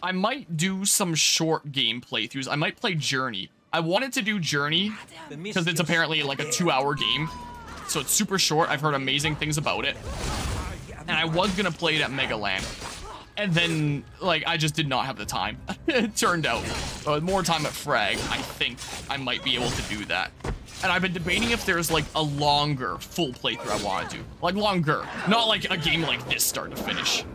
I might do some short game playthroughs. I might play Journey. I wanted to do Journey because it's apparently like a 2-hour game. So it's super short. I've heard amazing things about it. And I was going to play it at Megaland. And then, like, I just did not have the time. It turned out. But with more time at Frag, I think I might be able to do that. And I've been debating if there's, like, a longer full playthrough I want to do. Like, longer. Not like a game like this start to finish.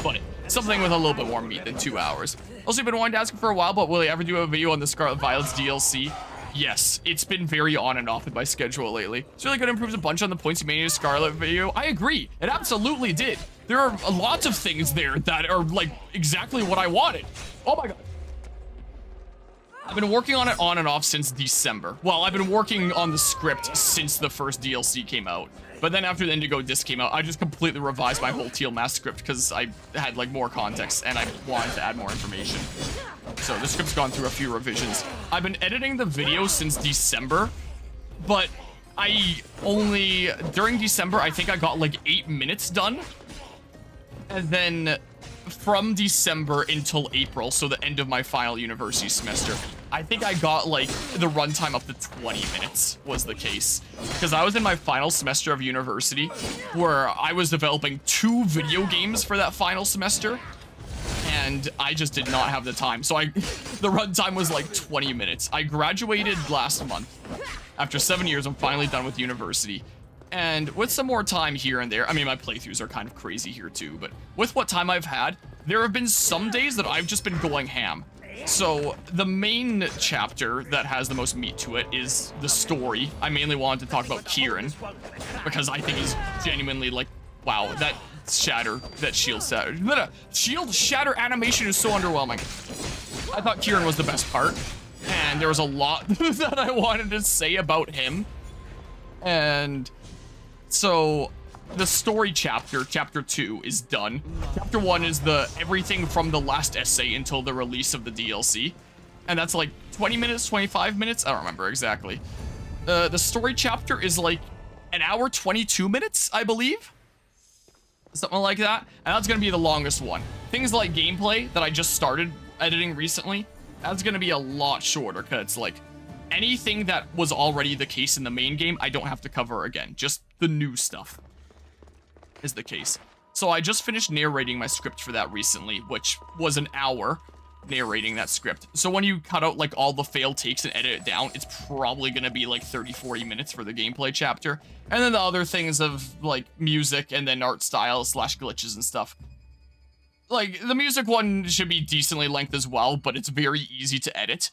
But something with a little bit more meat than 2 hours. Also, I've been wanting to ask for a while, but will I ever do a video on the Scarlet Violet's DLC? Yes, it's been very on and off with my schedule lately. It's really good, improves a bunch on the points you made in a Scarlet video. I agree, it absolutely did. There are lots of things there that are like exactly what I wanted. Oh my god. I've been working on it on and off since December. Well, I've been working on the script since the first DLC came out. But then after the Indigo disc came out, I just completely revised my whole Teal Mask script because I had like more context and I wanted to add more information. So the script's gone through a few revisions. I've been editing the video since December, but during December, I think I got like 8 minutes done. And then from December until April, so the end of my final university semester, I think I got like the runtime up to 20 minutes was the case. Because I was in my final semester of university where I was developing 2 video games for that final semester. And I just did not have the time. So the runtime was like 20 minutes. I graduated last month. After 7 years, I'm finally done with university. And with some more time here and there, I mean, my playthroughs are kind of crazy here too, but with what time I've had, there have been some days that I've just been going ham. So the main chapter that has the most meat to it is the story. I mainly wanted to talk about Kieran because I think he's genuinely like, wow, that shield shatter animation is so underwhelming. I thought Kieran was the best part, and there was a lot that I wanted to say about him. And so the story chapter 2 is done. Chapter 1 is the everything from the last essay until the release of the DLC. And that's like 20 minutes, 25 minutes? I don't remember exactly. The story chapter is like an hour, 22 minutes, I believe. Something like that. And that's going to be the longest one. Things like gameplay that I just started editing recently, that's going to be a lot shorter because it's like anything that was already the case in the main game, I don't have to cover again. Just the new stuff is the case. So I just finished narrating my script for that recently, which was an hour narrating that script. So when you cut out like all the failed takes and edit it down, it's probably going to be like 30-40 minutes for the gameplay chapter. And then the other things of like music and then art style / glitches and stuff. Like the music one should be decently length as well, but it's very easy to edit.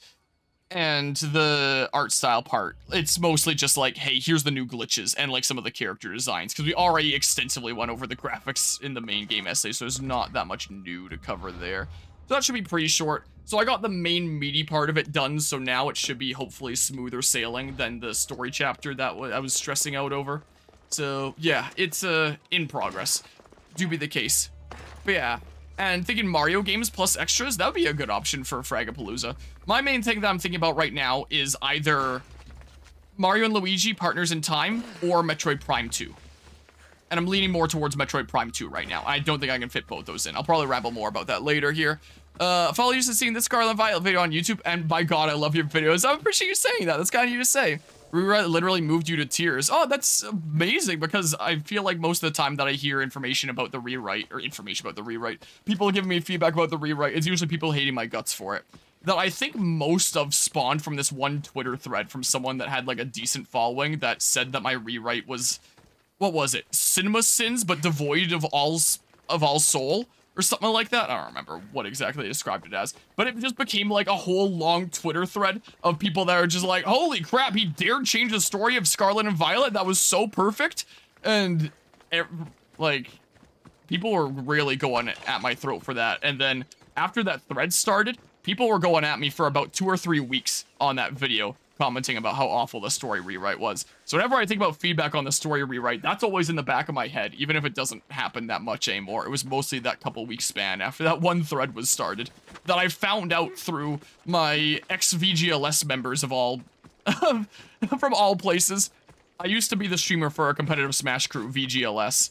And the art style part, it's mostly just like, hey, here's the new glitches and like some of the character designs, because we already extensively went over the graphics in the main game essay, so there's not that much new to cover there. So that should be pretty short. So I got the main meaty part of it done, so now it should be hopefully smoother sailing than the story chapter that I was stressing out over. So yeah, it's in progress. Do be the case. But yeah. And thinking Mario games plus extras, that would be a good option for Fragapalooza. My main thing that I'm thinking about right now is either Mario and Luigi Partners in Time or Metroid Prime 2. And I'm leaning more towards Metroid Prime 2 right now. I don't think I can fit both those in. I'll probably ramble more about that later here. Follow you to seeing this Scarlet Violet video on YouTube, and by God, I love your videos. I appreciate you saying that. That's kind of you to say. Rewrite literally moved you to tears. Oh, that's amazing, because I feel like most of the time that I hear information about the rewrite, people giving me feedback about the rewrite, it's usually people hating my guts for it. That I think most of spawned from this one Twitter thread from someone that had like a decent following that said that my rewrite was, what was it? Cinema sins, but devoid of all soul? Or something like that. I don't remember what exactly they described it as. But it just became like a whole long Twitter thread of people that are just like, holy crap, he dared change the story of Scarlet and Violet. That was so perfect. And like, people were really going at my throat for that. And then after that thread started, people were going at me for about 2 or 3 weeks on that video, commenting about how awful the story rewrite was. So whenever I think about feedback on the story rewrite, that's always in the back of my head, even if it doesn't happen that much anymore. It was mostly that couple-week span after that one thread was started that I found out through my ex-VGLS members of all, from all places. I used to be the streamer for a competitive Smash crew, VGLS.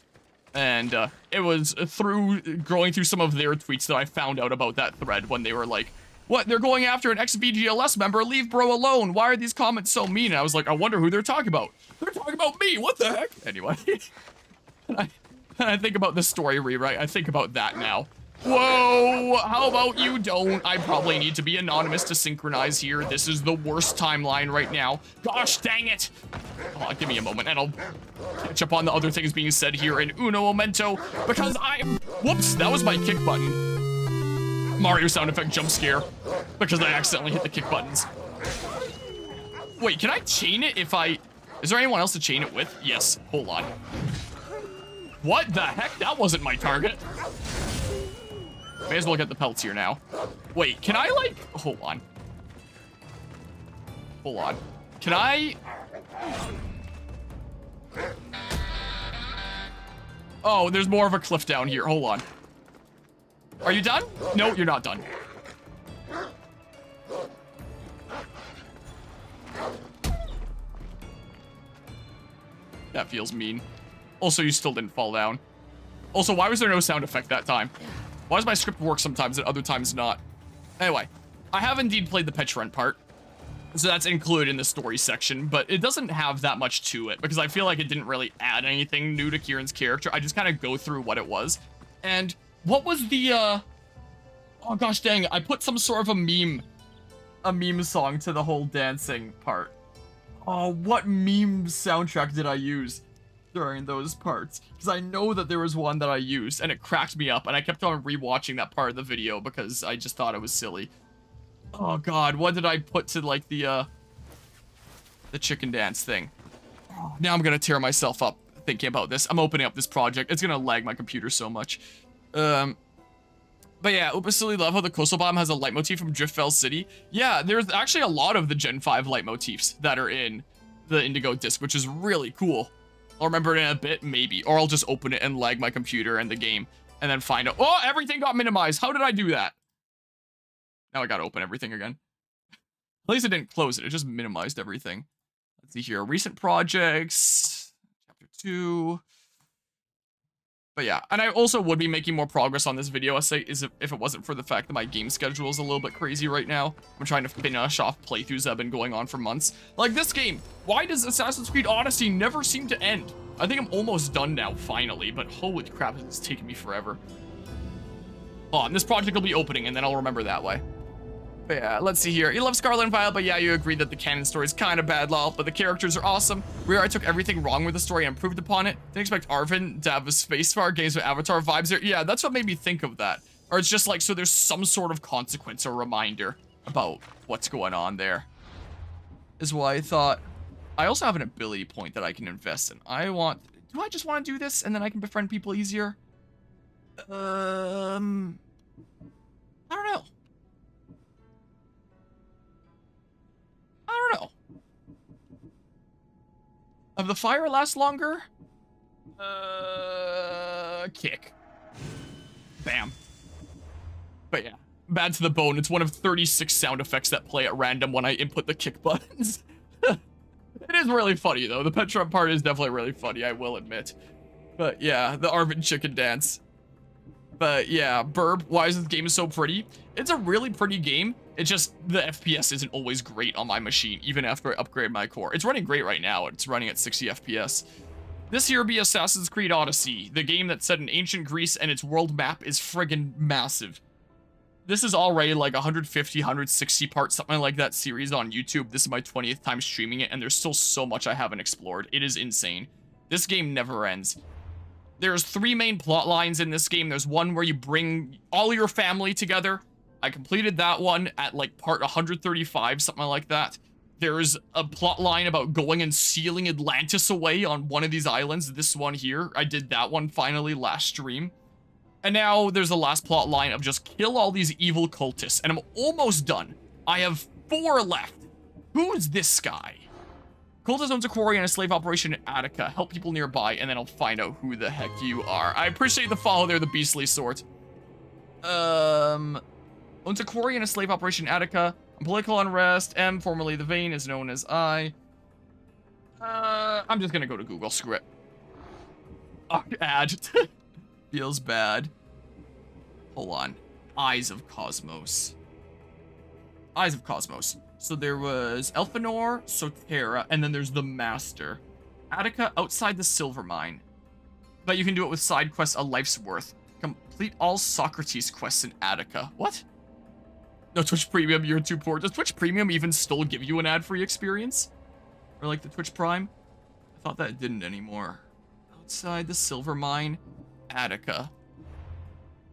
And it was through going through some of their tweets that I found out about that thread when they were like, what, they're going after an ex-BGLS member? Leave bro alone. Why are these comments so mean? And I was like, I wonder who they're talking about. They're talking about me. What the heck? Anyway, I think about the story rewrite. I think about that now. Whoa, how about you don't? I probably need to be anonymous to synchronize here. This is the worst timeline right now. Gosh dang it. Oh, give me a moment and I'll catch up on the other things being said here in uno momento because whoops, that was my kick button. Mario sound effect jump scare because I accidentally hit the kick buttons. Wait, can I chain it if is there anyone else to chain it with? Yes, hold on. What the heck? That wasn't my target. May as well get the pelts here now. Wait, can I like, hold on. Hold on. Can I? Oh, there's more of a cliff down here. Hold on. Are you done? No, you're not done. That feels mean. Also, you still didn't fall down. Also, why was there no sound effect that time? Why does my script work sometimes and other times not? Anyway, I have indeed played the pitch run part. So that's included in the story section, but it doesn't have that much to it because I feel like it didn't really add anything new to Kieran's character. I just kind of go through what it was. And what was the, oh gosh dang, I put some sort of a meme song to the whole dancing part. Oh, what meme soundtrack did I use during those parts? Because I know that there was one that I used and it cracked me up and I kept on rewatching that part of the video because I just thought it was silly. Oh god, what did I put to like the chicken dance thing? Oh, now I'm gonna tear myself up thinking about this. I'm opening up this project. It's gonna lag my computer so much. But yeah, Ubisoft love how the coastal bomb has a leitmotif from Driftfell City. Yeah, there's actually a lot of the Gen 5 leitmotifs that are in the Indigo disc, which is really cool. I'll remember it in a bit, maybe. Or I'll just open it and lag my computer and the game, and then find out. Oh, everything got minimized. How did I do that? Now I gotta open everything again. At least it didn't close it. It just minimized everything. Let's see here. Recent projects. Chapter 2. But yeah, and I also would be making more progress on this video essay if it wasn't for the fact that my game schedule is a little bit crazy right now. I'm trying to finish off playthroughs that have been going on for months. Like this game, why does Assassin's Creed Odyssey never seem to end? I think I'm almost done now, finally, but holy crap, it's taken me forever. Oh, and this project will be opening, and then I'll remember that way. But yeah, let's see here. You love Scarlet and Violet, but yeah, you agree that the canon story is kind of bad, lol, but the characters are awesome. I took everything wrong with the story and improved upon it. Didn't expect Arvin to have a spacebar, games with Avatar vibes there. Yeah, that's what made me think of that. Or it's just like, so there's some sort of consequence or reminder about what's going on there. Is why I thought. I also have an ability point that I can invest in. Do I just want to do this and then I can befriend people easier? I don't know. I don't know. Of the fire last longer? Kick. Bam. But yeah, bad to the bone. It's one of 36 sound effects that play at random when I input the kick buttons. It is really funny though. The Petra part is definitely really funny, I will admit. But yeah, the Arvin chicken dance. But yeah, Burb, why is this game so pretty? It's a really pretty game. It's just the FPS isn't always great on my machine, even after I upgrade my core. It's running great right now. It's running at 60 FPS. This here be Assassin's Creed Odyssey, the game that's set in ancient Greece and its world map is friggin' massive. This is already like 150, 160 parts, something like that series on YouTube. This is my 20th time streaming it, and there's still so much I haven't explored. It is insane. This game never ends. There's 3 main plot lines in this game. There's one where you bring all your family together. I completed that one at like part 135, something like that. There's a plot line about going and sealing Atlantis away on one of these islands. This one here, I did that one finally last stream. And now there's the last plot line of just kill all these evil cultists. And I'm almost done. I have 4 left. Who is this guy? Cultist owns a quarry and a slave operation in Attica. Help people nearby, and then I'll find out who the heck you are. I appreciate the follow there, the beastly sort. Owns a quarry and a slave operation in Attica. On political unrest. M, formerly the Vein, is known as I. I'm just gonna go to Google. Screw it. Oh, ad. Feels bad. Hold on. Eyes of Cosmos. Eyes of Cosmos. So there was Elfinor, Sotera, and then there's the Master. Attica outside the Silver Mine. But you can do it with side quests a life's worth. Complete all Socrates quests in Attica. What? No Twitch Premium, you're too poor. Does Twitch Premium even still give you an ad-free experience? Or like the Twitch Prime? I thought that it didn't anymore. Outside the Silver Mine, Attica.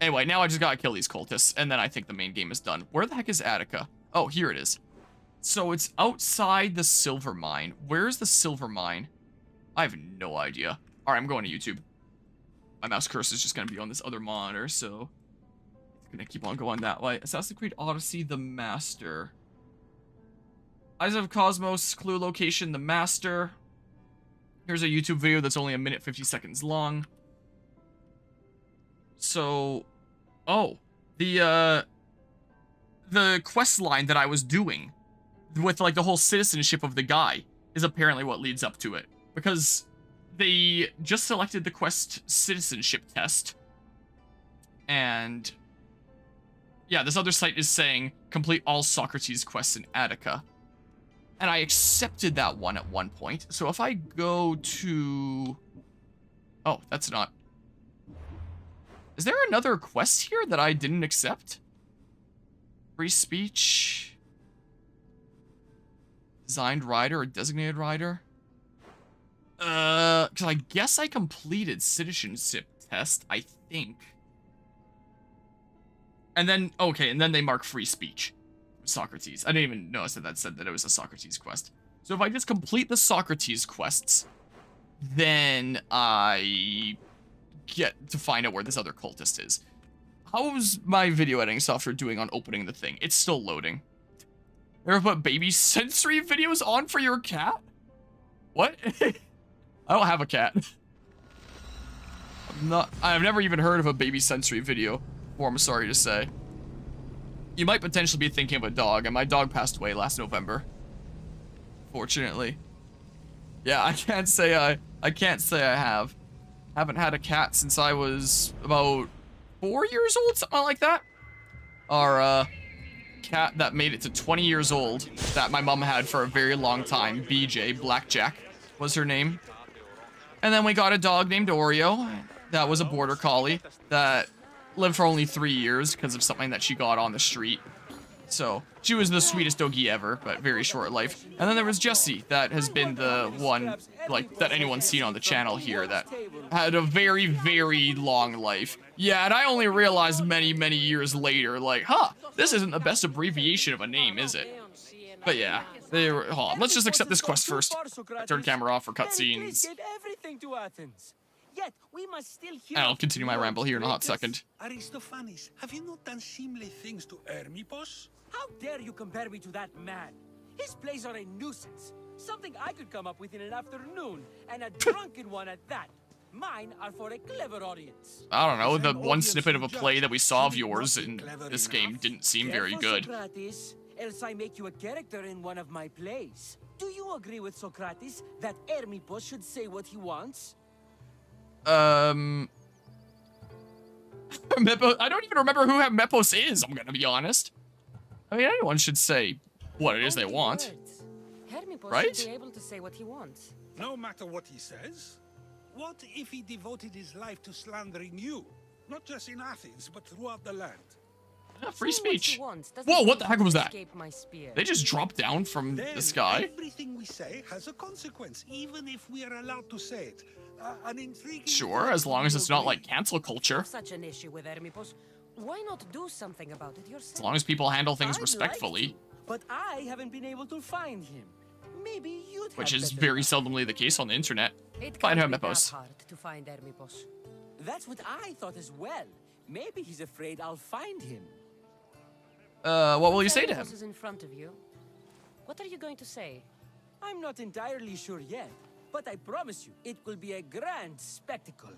Anyway, now I just gotta kill these cultists, and then I think the main game is done. Where the heck is Attica? Oh, here it is. So it's outside the Silver Mine. Where's the Silver Mine? I have no idea. Alright, I'm going to YouTube. My mouse cursor is just gonna be on this other monitor, so it's gonna keep on going that way. Assassin's Creed Odyssey, the Master. Eyes of Cosmos, clue location, the Master. Here's a YouTube video that's only 1 minute 50 seconds long. So, oh, the quest line that I was doing with like the whole citizenship of the guy is apparently what leads up to it, because they just selected the quest citizenship test, and yeah, this other site is saying complete all Socrates quests in Attica, and I accepted that one at one point. So if I go to, oh, that's not. Is there another quest here that I didn't accept? Free speech. Designed rider or designated rider? Because I guess I completed citizenship test, I think. And then, okay, and then they mark free speech. Socrates. I didn't even notice that said that it was a Socrates quest. So if I just complete the Socrates quests, then I get to find out where this other cultist is. How's my video editing software doing on opening the thing? It's still loading. Ever put baby sensory videos on for your cat? What? I don't have a cat. I've never even heard of a baby sensory video before, I'm sorry to say. You might potentially be thinking of a dog, and my dog passed away last November. Fortunately. Yeah, I can't say I have. Haven't had a cat since I was about 4 years old, something like that. Our cat that made it to 20 years old that my mom had for a very long time, BJ, Blackjack was her name. And then we got a dog named Oreo that was a border collie that lived for only 3 years because of something that she got on the street. So she was the sweetest doggy ever, but very short life. And then there was Jessie, that has been the one, like, that anyone's seen on the channel here, that had a very, very long life. Yeah, and I only realized many, many years later, like, huh, this isn't the best abbreviation of a name, is it? But yeah, hold on, let's just accept this quest first. Turn camera off for cutscenes. Yet we must still hear. And I'll continue my ramble here in a hot second. Aristophanes, have you not done seemly things to Hermippos? How dare you compare me to that man? His plays are a nuisance. Something I could come up with in an afternoon, and a drunken one at that. Mine are for a clever audience. I don't know, the one snippet of a play that we saw of yours in this game didn't seem very good. Socrates, else I make you a character in one of my plays. Do you agree with Socrates that Hermippos should say what he wants? Mepos, I don't even remember who Mepos is, I'm gonna be honest. I mean, anyone should say what it is they want. Right? Should be able to say what he wants. No matter what he says. What if he devoted his life to slandering you? Not just in Athens, but throughout the land. Free speech. Whoa, what the heck was that? They just dropped down from the sky? Everything we say has a consequence, even if we are allowed to say it. An intriguing. Sure, as long as it's not like cancel culture. Such an issue with Hermippos. Why not do something about it yourself? As long as people handle things respectfully. But I haven't been able to find him. Maybe you'd Which is very seldomly the case on the internet. Find Hermippos. To find Hermippos. That's what I thought as well. Maybe he's afraid I'll find him. What will you say to him? Is in front of you. What are you going to say? I'm not entirely sure yet, but I promise you, it will be a grand spectacle.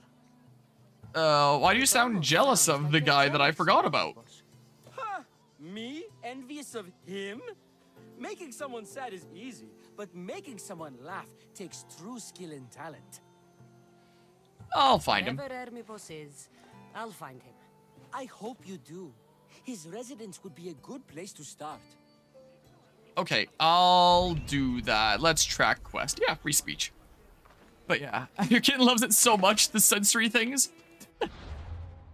Why do you sound jealous of the guy that I forgot about? Huh? Me? Envious of him? Making someone sad is easy, but making someone laugh takes true skill and talent. I'll find him. Wherever Hermipos is, I'll find him. I hope you do. His residence would be a good place to start. Okay, I'll do that. Let's track quest. Yeah, free speech. But yeah, your kitten loves it so much, the sensory things.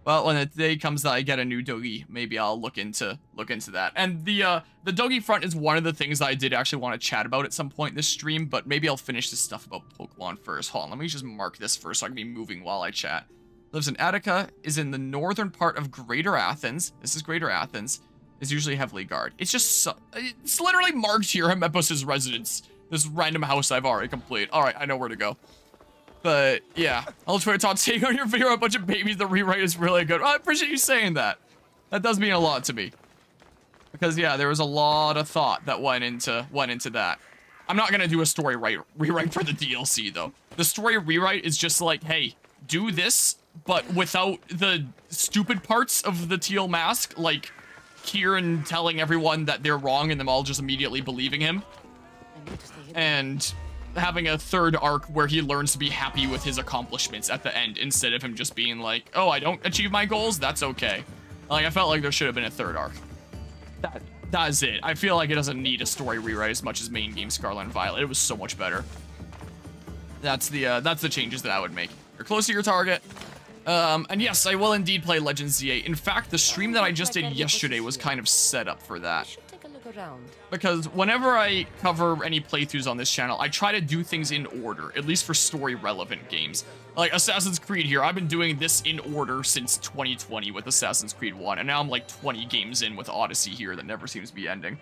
Well, when the day comes that I get a new doggy, maybe I'll look into that. And the doggy front is one of the things that I did actually want to chat about at some point in this stream, but maybe I'll finish this stuff about Pokemon first. Hold on, let me just mark this first so I can be moving while I chat. Lives in Attica, is in the northern part of Greater Athens. This is Greater Athens. Is usually heavily guarded. It's just so, it's literally marked here, Hermipos' residence. This random house I've already completed. All right, I know where to go. But yeah, I'll try to talk to you on your video. A bunch of babies. The rewrite is really good. I appreciate you saying that. That does mean a lot to me. Because yeah, there was a lot of thought that went into that. I'm not gonna do a story rewrite for the DLC though. The story rewrite is just like, hey, do this, but without the stupid parts of the teal mask, like Kieran telling everyone that they're wrong and them all just immediately believing him. And having a third arc where he learns to be happy with his accomplishments at the end instead of him just being like, oh, I don't achieve my goals, that's okay. Like, I felt like there should have been a third arc. That is it. I feel like it doesn't need a story rewrite as much as main game Scarlet and Violet. It was so much better. That's the changes that I would make. You're close to your target. And yes, I will indeed play Legends Z8. In fact, the stream that I just did yesterday was kind of set up for that. Because whenever I cover any playthroughs on this channel, I try to do things in order, at least for story-relevant games. Like Assassin's Creed here, I've been doing this in order since 2020 with Assassin's Creed 1, and now I'm like 20 games in with Odyssey here that never seems to be ending.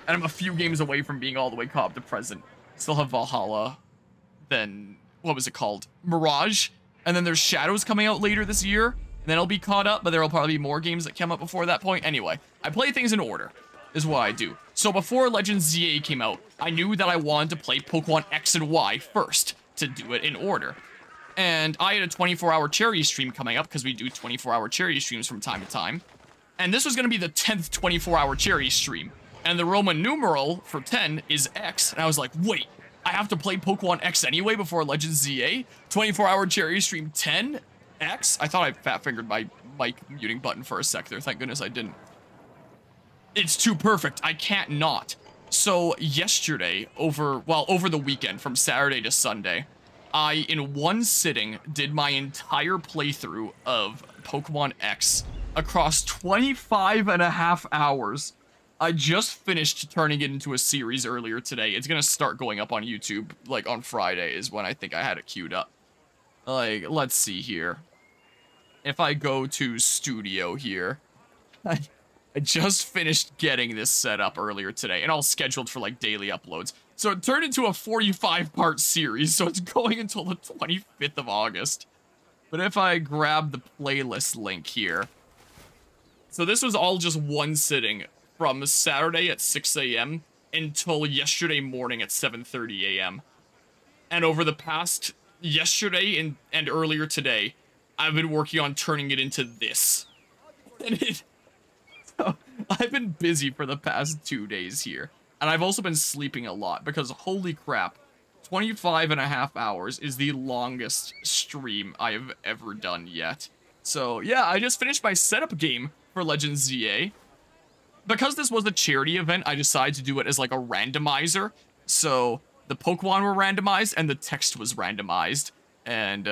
And I'm a few games away from being all the way caught up to present. Still have Valhalla, then, what was it called? Mirage, and then there's Shadows coming out later this year, and then I'll be caught up, but there will probably be more games that come up before that point. Anyway, I play things in order. Is what I do. So before Legends ZA came out, I knew that I wanted to play Pokemon X and Y first, to do it in order. And I had a 24-hour charity stream coming up, because we do 24-hour charity streams from time to time. And this was going to be the 10th 24-hour charity stream. And the Roman numeral for 10 is X. And I was like, wait, I have to play Pokemon X anyway before Legends ZA? 24-hour charity stream 10? X? I thought I fat-fingered my mic muting button for a sec there. Thank goodness I didn't. It's too perfect. I can't not. So yesterday, over the weekend, from Saturday to Sunday, I, in one sitting, did my entire playthrough of Pokemon X across 25.5 hours. I just finished turning it into a series earlier today. It's gonna start going up on YouTube, like, on Friday is when I think I had it queued up. Like, let's see here. If I go to Studio here... I just finished getting this set up earlier today, and all scheduled for, like, daily uploads. So it turned into a 45-part series, so it's going until the 25th of August. But if I grab the playlist link here... So this was all just one sitting from Saturday at 6 a.m. until yesterday morning at 7:30 a.m. And over the past yesterday and earlier today, I've been working on turning it into this. And I've been busy for the past 2 days here, and I've also been sleeping a lot, because holy crap, 25.5 hours is the longest stream I have ever done yet. So yeah, I just finished my setup game for Legends ZA. Because this was a charity event, I decided to do it as like a randomizer, so the Pokemon were randomized and the text was randomized, and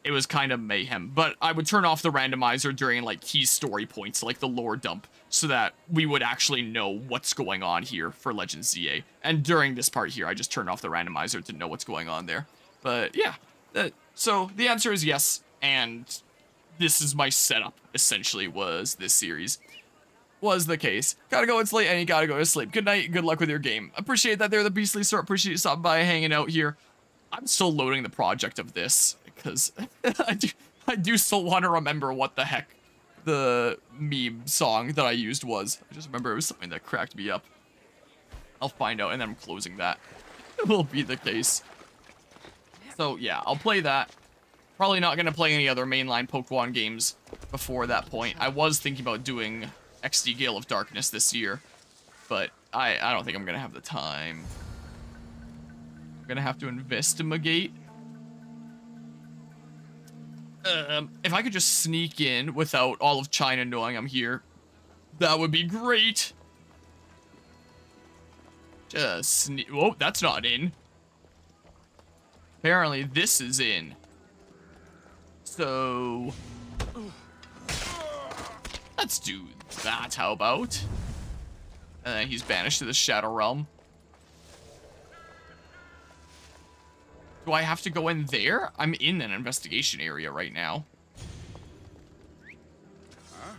it was kind of mayhem. But I would turn off the randomizer during like key story points, like the lore dump, so that we would actually know what's going on here for Legends ZA. And during this part here, I just turned off the randomizer to know what's going on there. But yeah, so the answer is yes, and this is my setup, essentially, was this series. Was the case. Gotta go, it's late, and you gotta go to sleep. Good night, good luck with your game. Appreciate that there, the Beastly Sir. Appreciate you stopping by, hanging out here. I'm still loading the project of this, because I do still want to remember what the heck the meme song that I used was. I just remember it was something that cracked me up. I'll find out, and then I'm closing that. It will be the case. So yeah, I'll play that. Probably not gonna play any other mainline Pokemon games before that point. I was thinking about doing XD Gale of Darkness this year, but I don't think I'm gonna have the time. I'm gonna have to investigate. If I could just sneak in without all of China knowing I'm here, that would be great. Just sneak. Whoa, that's not in. Apparently, this is in. So, let's do that. How about? He's banished to the Shadow Realm. Do I have to go in there? I'm in an investigation area right now. Huh?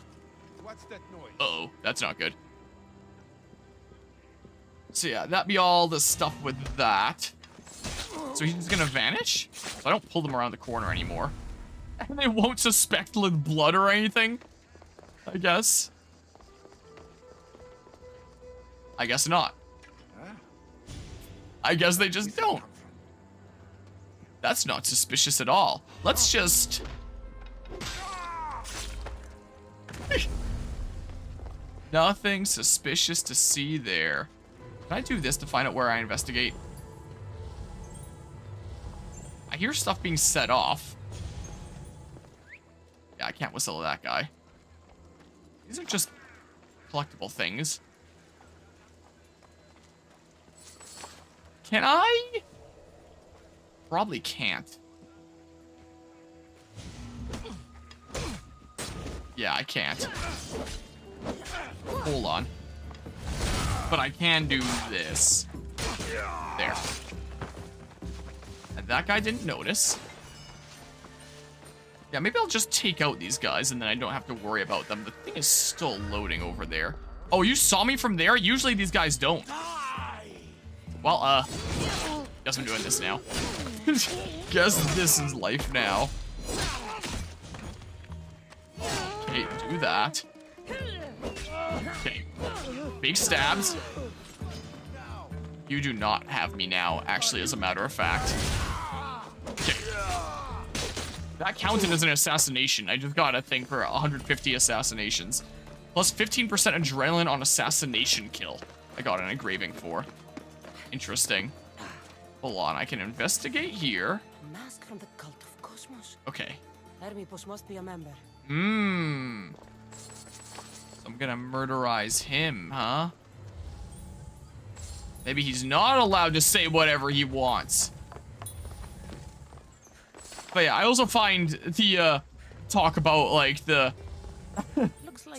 What's that noise? Uh-oh, that's not good. So yeah, that'd be all the stuff with that. So he's gonna vanish? So I don't pull them around the corner anymore. And they won't suspect with blood or anything? I guess. I guess not. I guess they just don't. That's not suspicious at all. Let's just... Nothing suspicious to see there. Can I do this to find out where I investigate? I hear stuff being set off. Yeah, I can't whistle at that guy. These are just collectible things. Can I? Probably can't. Yeah, I can't. Hold on. But I can do this. There. And that guy didn't notice. Yeah, maybe I'll just take out these guys and then I don't have to worry about them. The thing is still loading over there. Oh, you saw me from there? Usually these guys don't. Well, guess I'm doing this now. Guess this is life now. Okay, do that. Okay. Big stabs. You do not have me now, actually, as a matter of fact. Okay. That counted as an assassination. I just got a thing for 150 assassinations. Plus 15% adrenaline on assassination kill. I got an engraving for. Interesting. Hold on, I can investigate here. Mask from the cult of Cosmos. Okay. Hermipos must be a member. So I'm gonna murderize him, huh? Maybe he's not allowed to say whatever he wants. But yeah, I also find the talk about like the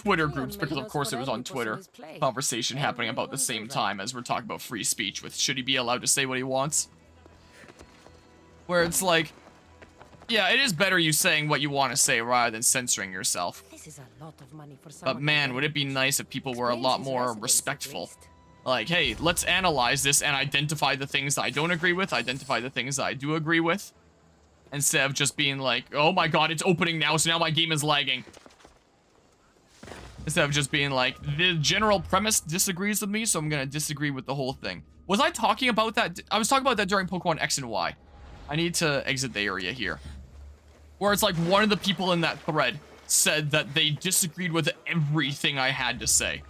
Twitter groups, because of course it was on Twitter, conversation happening about the same time as we're talking about free speech with should he be allowed to say what he wants. Where it's like, yeah, it is better you saying what you want to say rather than censoring yourself. This is a lot of money for But man, would it be nice if people were a lot more respectful. Like, hey, let's analyze this and identify the things that I don't agree with, identify the things that I do agree with. Instead of just being like, oh my god, it's opening now, so now my game is lagging. Instead of just being like, the general premise disagrees with me, so I'm gonna disagree with the whole thing. Was I talking about that? I was talking about that during Pokemon X and Y. I need to exit the area here. Where it's like one of the people in that thread said that they disagreed with everything I had to say.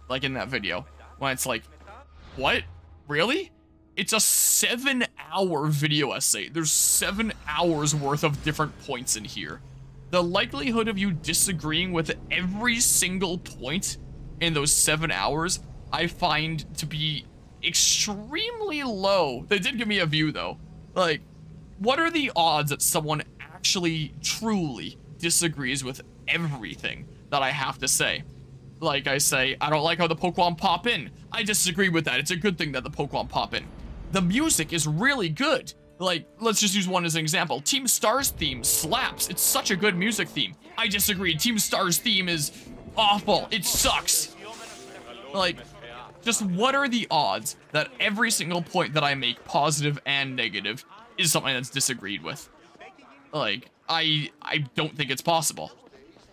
Like in that video. When it's like, what? Really? It's a 7-hour video essay. There's 7 hours worth of different points in here. The likelihood of you disagreeing with every single point in those 7 hours, I find to be extremely low. They did give me a view though. Like, what are the odds that someone actually, truly disagrees with everything that I have to say? Like I say, I don't like how the Pokemon pop in. I disagree with that. It's a good thing that the Pokemon pop in. The music is really good. Like, let's just use one as an example. Team Star's theme slaps. It's such a good music theme. I disagree. Team Star's theme is awful. It sucks. Like, just what are the odds that every single point that I make, positive and negative, is something that's disagreed with? Like, I don't think it's possible.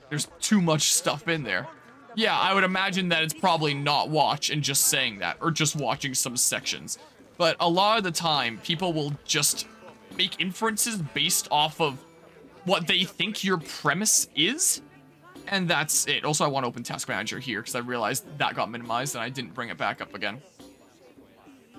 There's too much stuff in there. Yeah, I would imagine that it's probably not watch and just saying that, or just watching some sections. But a lot of the time, people will just make inferences based off of what they think your premise is. And that's it. Also, I want to open Task Manager here because I realized that got minimized and I didn't bring it back up again.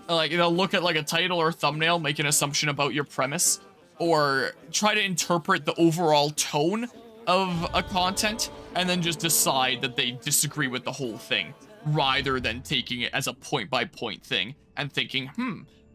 Like, they'll look at like a title or thumbnail, make an assumption about your premise, or try to interpret the overall tone of a content and then just decide that they disagree with the whole thing, rather than taking it as a point-by-point thing and thinking,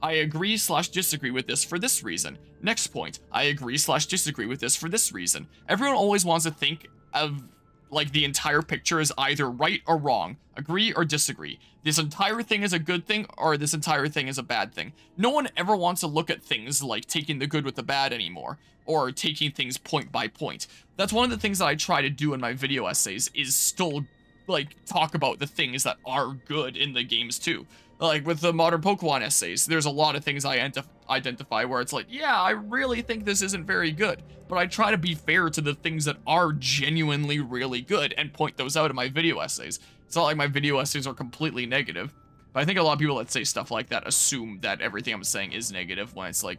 I agree/disagree with this for this reason. Next point, I agree/disagree with this for this reason. Everyone always wants to think of, like, the entire picture is either right or wrong, agree or disagree. This entire thing is a good thing, or this entire thing is a bad thing. No one ever wants to look at things like taking the good with the bad anymore, or taking things point by point. That's one of the things that I try to do in my video essays, is still, like, talk about the things that are good in the games too. Like, with the modern Pokemon essays, there's a lot of things I identify where it's like, yeah, I really think this isn't very good. But I try to be fair to the things that are genuinely really good and point those out in my video essays. It's not like my video essays are completely negative. But I think a lot of people that say stuff like that assume that everything I'm saying is negative, when it's like,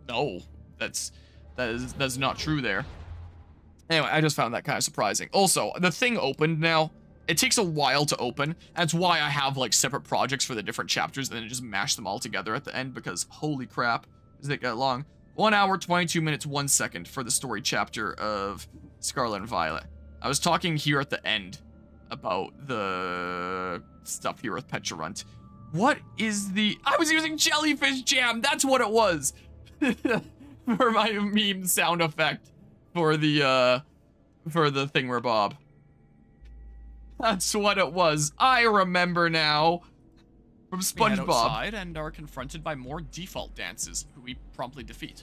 no, that is not true there. Anyway, I just found that kind of surprising. Also, the thing opened now. It takes a while to open. That's why I have, like, separate projects for the different chapters and then just mash them all together at the end, because holy crap, does it get long. 1 hour, 22 minutes, 1 second for the story chapter of Scarlet and Violet. I was talking here at the end about the stuff here with Pecharunt. What is the... I was using jellyfish jam! That's what it was! For my meme sound effect for the thing where Bob. That's what it was. I remember now. From SpongeBob. We head outside and are confronted by more default dances, who we promptly defeat.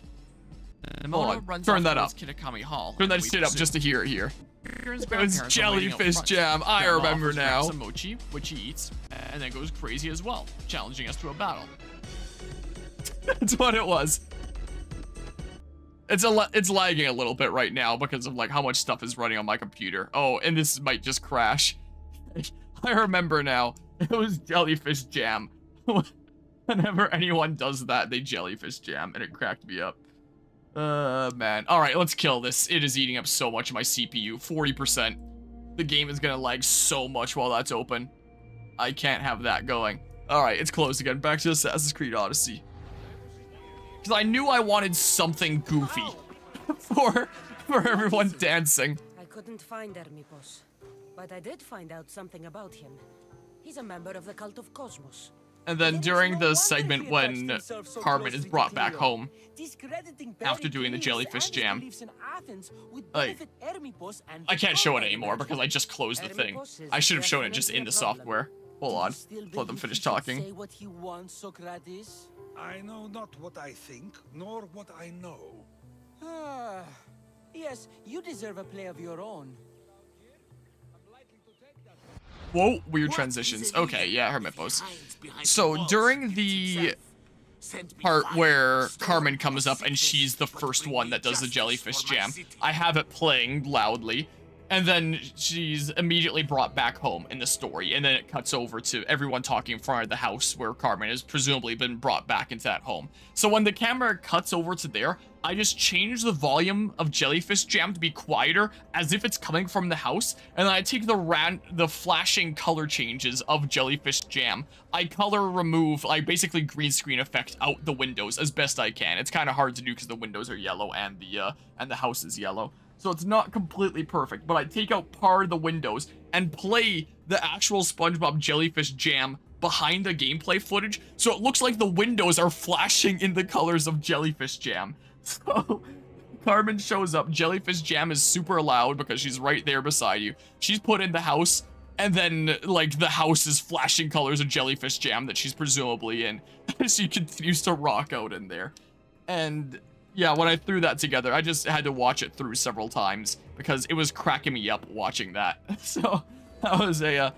Hold on, turn that up. Kitakami Hall, turn that shit up just to hear it here. It was jellyfish jam. I remember now. Some mochi, which he eats, and then goes crazy as well, challenging us to a battle. That's what it was. It's lagging a little bit right now because of, like, how much stuff is running on my computer. Oh, and this might just crash. I remember now. It was jellyfish jam. Whenever anyone does that, they jellyfish jam, and it cracked me up. Man. Alright, let's kill this. It is eating up so much of my CPU. 40%. The game is gonna lag so much while that's open. I can't have that going. Alright, it's closed again. Back to Assassin's Creed Odyssey. Because I knew I wanted something goofy for everyone dancing. I couldn't find Hermipos, but I did find out something about him. He's a member of the cult of Cosmos. And then during the segment when Carmen is brought back home after doing the jellyfish jam, like, I can't show it anymore because I just closed the thing. I should have shown it just in the software. Hold on, let them finish talking. I know not what I think, nor what I know. Yes, you deserve a play of your own. Whoa, weird transitions. Okay, yeah, Hermipos. So during the part where Carmen comes up and she's the first one that does the jellyfish jam, I have it playing loudly. And then she's immediately brought back home in the story, and then it cuts over to everyone talking in front of the house where Carmen has presumably been brought back into that home. So when the camera cuts over to there, I just change the volume of jellyfish jam to be quieter, as if it's coming from the house, and then I take the flashing color changes of jellyfish jam. I color remove, I basically green screen effect out the windows as best I can. It's kind of hard to do because the windows are yellow and the house is yellow. So it's not completely perfect, but I take out part of the windows and play the actual SpongeBob jellyfish jam behind the gameplay footage, so it looks like the windows are flashing in the colors of jellyfish jam. So Carmen shows up, jellyfish jam is super loud because she's right there beside you. She's put in the house, and then, like, the house is flashing colors of jellyfish jam that she's presumably in. She continues to rock out in there. And yeah, when I threw that together, I just had to watch it through several times because it was cracking me up watching that. So that was a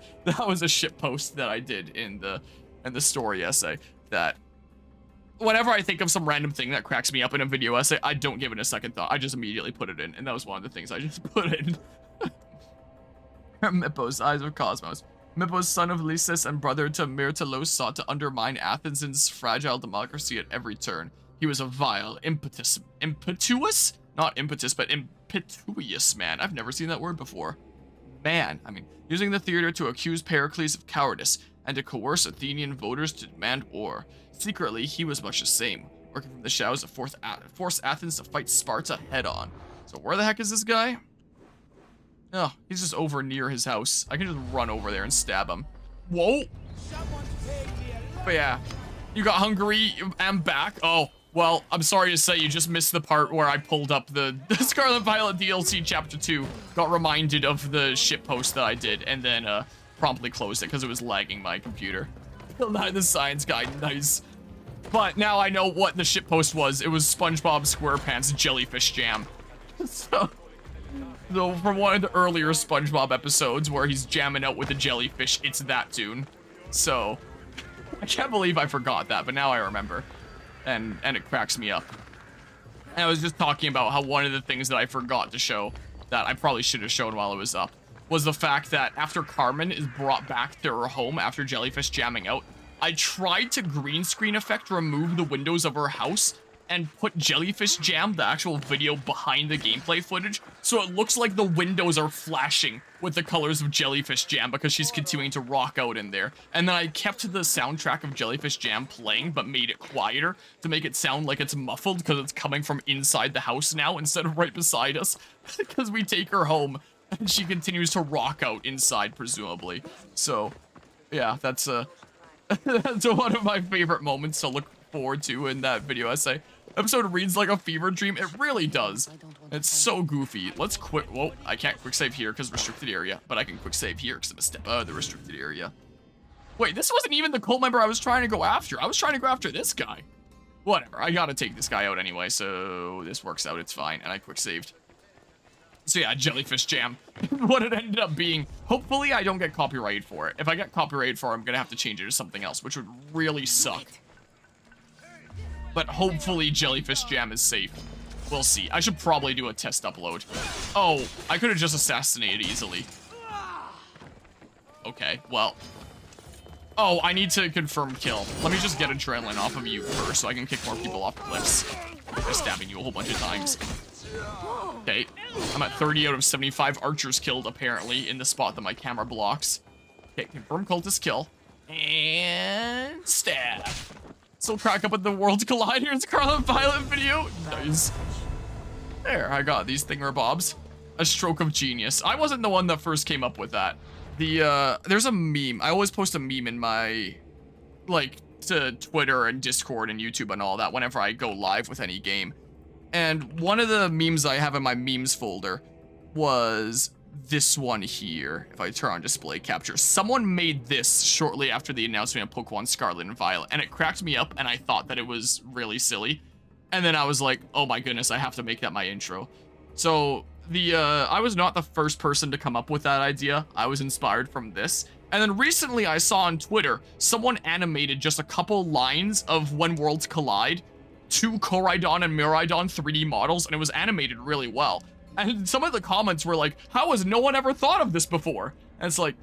shitpost that I did in the story essay. That whenever I think of some random thing that cracks me up in a video essay, I don't give it a second thought. I just immediately put it in, and that was one of the things I just put in. Mipos, Eyes of Cosmos. Mipos, son of Lysis and brother to Myrtilos, sought to undermine Athens' fragile democracy at every turn. He was a vile, impetuous? Not impetus, but impetuous man. I've never seen that word before. Man, I mean, using the theater to accuse Pericles of cowardice and to coerce Athenian voters to demand war. Secretly, he was much the same. Working from the shadows to force Athens to fight Sparta head-on. So where the heck is this guy? Oh, he's just over near his house. I can just run over there and stab him. Whoa! But yeah, you got Hungary and back. Oh, well, I'm sorry to say you just missed the part where I pulled up the Scarlet Violet DLC Chapter 2. Got reminded of the shitpost that I did, and then promptly closed it because it was lagging my computer. The science guide, nice. But now I know what the shitpost was. It was SpongeBob SquarePants Jellyfish Jam. So from one of the earlier SpongeBob episodes where he's jamming out with a jellyfish, it's that tune. So I can't believe I forgot that, but now I remember. And it cracks me up. And I was just talking about how one of the things that I forgot to show that I probably should have shown while it was up was the fact that after Carmen is brought back to her home after Jellyfish jamming out, I tried to green screen effect remove the windows of her house and put Jellyfish Jam, the actual video, behind the gameplay footage, so it looks like the windows are flashing with the colors of Jellyfish Jam because she's continuing to rock out in there. And then I kept the soundtrack of Jellyfish Jam playing, but made it quieter to make it sound like it's muffled because it's coming from inside the house now instead of right beside us, because we take her home and she continues to rock out inside, presumably. So, yeah, that's that's one of my favorite moments to look forward to in that video essay. Episode reads like a fever dream. It really does. It's so goofy. Let's quick. Whoa, I can't quick save here because restricted area, but I can quick save here because I'm a step out of the restricted area. Wait, this wasn't even the cult member I was trying to go after. I was trying to go after this guy. Whatever. I gotta take this guy out anyway, so this works out. It's fine. And I quick saved. So yeah, Jellyfish Jam. What it ended up being. Hopefully I don't get copyrighted for it. If I get copyrighted for it, I'm gonna have to change it to something else, which would really suck. But hopefully Jellyfish Jam is safe. We'll see. I should probably do a test upload. Oh, I could have just assassinated easily. Okay, well. Oh, I need to confirm kill. Let me just get adrenaline off of you first so I can kick more people off cliffs by stabbing you a whole bunch of times. Okay, I'm at 30 out of 75 archers killed, apparently, in the spot that my camera blocks. Okay, confirm cultist kill. And stab. Still crack up with the Worlds Collide here in Scarlet Violet video. Nice. There, I got these thingamabobs. A stroke of genius. I wasn't the one that first came up with that. There's a meme. I always post a meme in my, like, to Twitter and Discord and YouTube and all that whenever I go live with any game. And one of the memes I have in my memes folder was this one here. If I turn on display capture, someone made this shortly after the announcement of Pokemon Scarlet and Violet, and it cracked me up, and I thought that it was really silly. And then I was like, oh my goodness, I have to make that my intro. So I was not the first person to come up with that idea. I was inspired from this. And then recently I saw on Twitter, someone animated just a couple lines of When Worlds Collide, 2 Koraidon and Miraidon 3D models, and it was animated really well. And some of the comments were like, how has no one ever thought of this before? And it's like,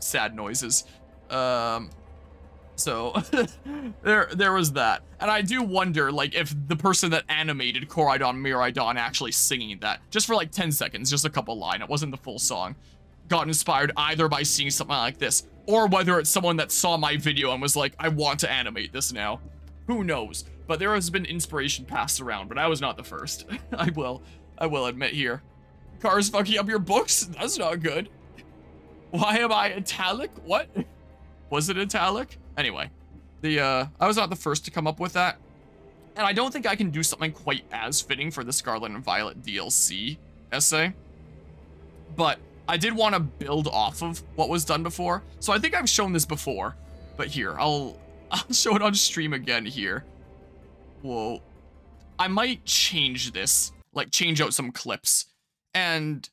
sad noises. So there was that. And I do wonder, like, if the person that animated Koraidon Miraidon actually singing that, just for like 10 seconds, just a couple line, it wasn't the full song, got inspired either by seeing something like this, or whether it's someone that saw my video and was like, I want to animate this now. Who knows? But there has been inspiration passed around, but I was not the first. I will admit here. Cars fucking up your books? That's not good. Why am I italic? What? Was it italic? Anyway, I was not the first to come up with that. And I don't think I can do something quite as fitting for the Scarlet and Violet DLC essay. But I did want to build off of what was done before. So I think I've shown this before. But here, I'll show it on stream again here. Whoa. I might change this, like change out some clips. And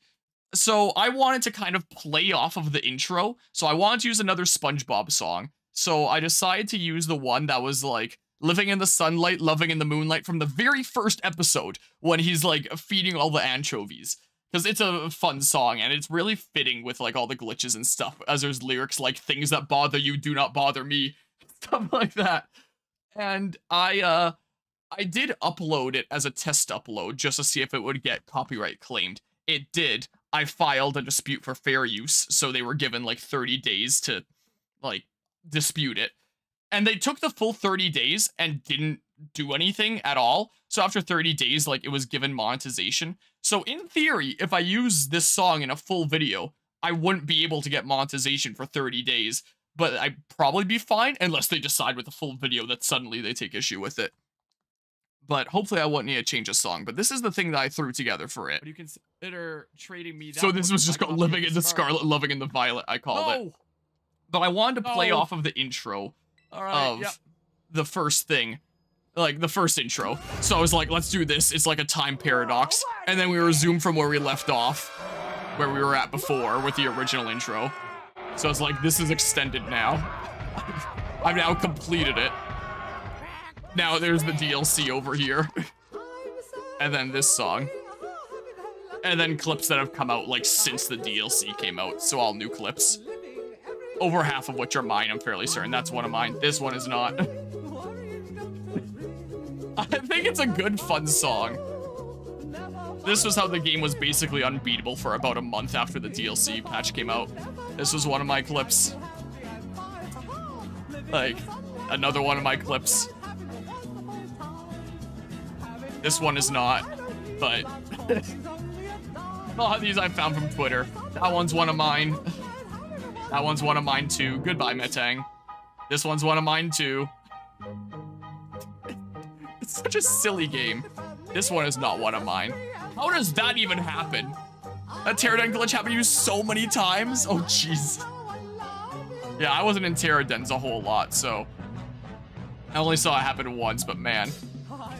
so I wanted to kind of play off of the intro. So I wanted to use another SpongeBob song. So I decided to use the one that was like living in the sunlight, loving in the moonlight from the very first episode when he's like feeding all the anchovies. Because it's a fun song and it's really fitting with like all the glitches and stuff, as there's lyrics like things that bother you do not bother me, stuff like that. And I did upload it as a test upload just to see if it would get copyright claimed. It did. I filed a dispute for fair use, so they were given like 30 days to like dispute it. And they took the full 30 days and didn't do anything at all. So after 30 days, like, it was given monetization. So in theory, if I use this song in a full video, I wouldn't be able to get monetization for 30 days. But I'd probably be fine, unless they decide with the full video that suddenly they take issue with it. But hopefully I won't need to change a song. But this is the thing that I threw together for it. Would you consider trading me that? So this was just called Living in the Scarlet, Loving in the Violet, I called it. But I wanted to play off of the intro of the first thing. Like, the first intro. So I was like, let's do this. It's like a time paradox. And then we resume from where we left off. Where we were at before with the original intro. So it's like, this is extended now. I've now completed it. Now there's the DLC over here. And then this song. And then clips that have come out, like, since the DLC came out. So all new clips. Over half of which are mine, I'm fairly certain. That's one of mine. This one is not. I think it's a good, fun song. This was how the game was basically unbeatable for about a month after the DLC patch came out. This was one of my clips. Like, another one of my clips. This one is not, but a lot of these I found from Twitter. That one's one of mine. That one's one of mine too. Goodbye, Metang. This one's one of mine too. It's such a silly game. This one is not one of mine. How does that even happen? That Pterodon glitch happened to you so many times? Oh, jeez. Yeah, I wasn't in Pterodons a whole lot, so... I only saw it happen once, but man.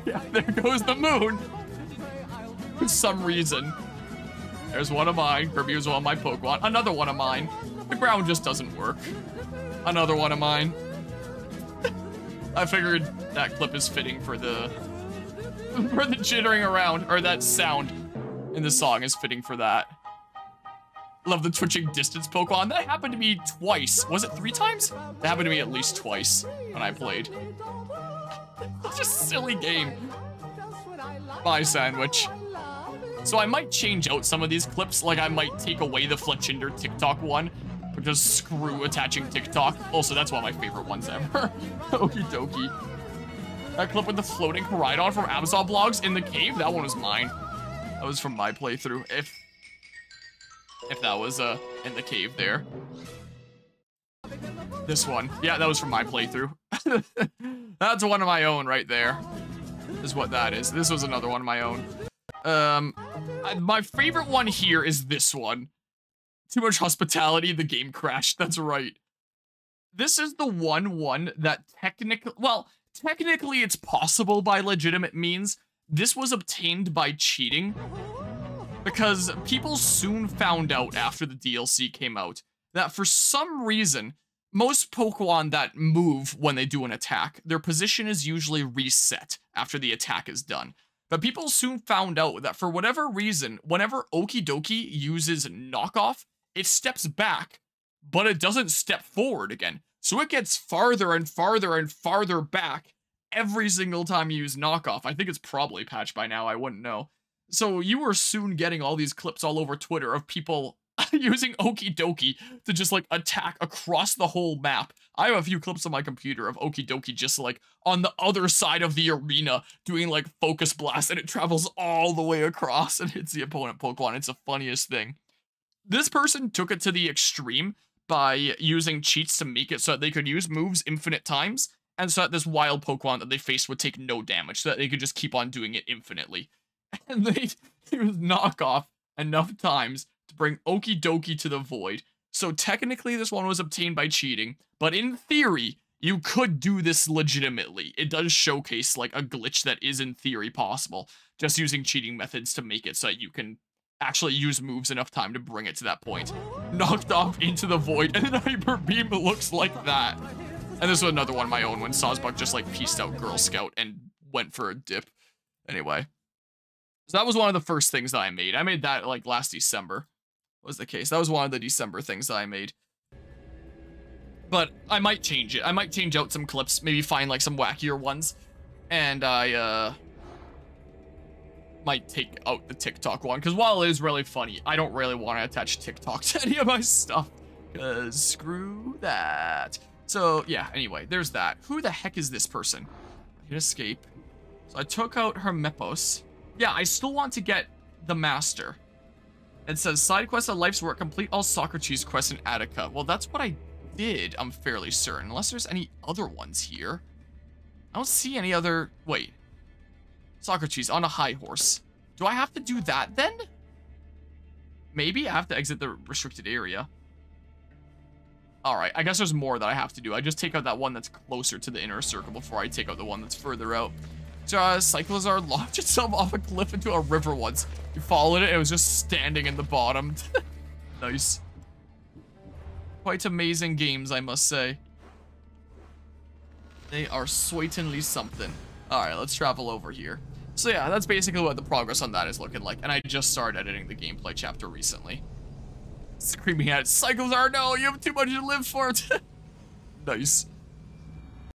Yeah, there goes the moon! For some reason. There's one of mine. Kirby was one of my Pokemon. Another one of mine. The ground just doesn't work. Another one of mine. I figured that clip is fitting for the jittering around, or that sound in the song is fitting for that. Love the twitching distance Pokemon. That happened to me twice. Was it 3 times? That happened to me at least twice when I played. It's just a silly game. Bye, Sandwich. So I might change out some of these clips, like I might take away the Fletchinder TikTok one, because screw attaching TikTok. Also, that's one of my favorite ones ever. Okie dokie. That clip with the floating Koraidon from Amazon Blogs in the cave, that one was mine. That was from my playthrough, if that was in the cave there. This one, yeah, that was from my playthrough. That's one of my own right there, is what that is. This was another one of my own. My favorite one here is this one. Too much hospitality, the game crashed. That's right. This is the one that technically it's possible by legitimate means. This was obtained by cheating. Because people soon found out after the DLC came out that for some reason, most Pokemon that move when they do an attack, their position is usually reset after the attack is done. But people soon found out that for whatever reason, whenever Okidoki uses knockoff, it steps back, but it doesn't step forward again. So it gets farther and farther and farther back every single time you use knockoff. I think it's probably patched by now, I wouldn't know. So you were soon getting all these clips all over Twitter of people using Okidoki to just like attack across the whole map. I have a few clips on my computer of Okidoki just like on the other side of the arena doing like focus blast, and it travels all the way across and hits the opponent Pokemon. It's the funniest thing. This person took it to the extreme by using cheats to make it so that they could use moves infinite times, and so that this wild Pokemon that they faced would take no damage, so that they could just keep on doing it infinitely. And they used knockoff enough times to bring Okidoki to the void. So technically this one was obtained by cheating, but in theory, you could do this legitimately. It does showcase like a glitch that is in theory possible, just using cheating methods to make it so that you can actually use moves enough time to bring it to that point. Knocked off into the void, and then Hyper Beam looks like that. And this was another one of my own when Sawsbuck just like pieced out Girl Scout and went for a dip. Anyway. So that was one of the first things that I made. I made that like last December was the case. That was one of the December things that I made. But I might change it. I might change out some clips, maybe find like some wackier ones. And I might take out the TikTok one. Because while it is really funny, I don't really want to attach TikTok to any of my stuff. Because screw that. So, yeah, anyway, there's that. Who the heck is this person? I hit escape. So I took out Hermepos. Yeah, I still want to get the Master. It says, side quests on life's work, complete all Socrates quests in Attica. Well, that's what I did, I'm fairly certain. Unless there's any other ones here. I don't see any other... Wait. Socrates on a high horse. Do I have to do that then? Maybe I have to exit the restricted area. Alright, I guess there's more that I have to do. I just take out that one that's closer to the inner circle before I take out the one that's further out. Cyclozar launched itself off a cliff into a river once. You followed it, it was just standing in the bottom. Nice. Quite amazing games, I must say. They are certainly something. Alright, let's travel over here. So yeah, that's basically what the progress on that is looking like. And I just started editing the gameplay chapter recently. Screaming at it, Cyclozar, no, you have too much to live for. Nice.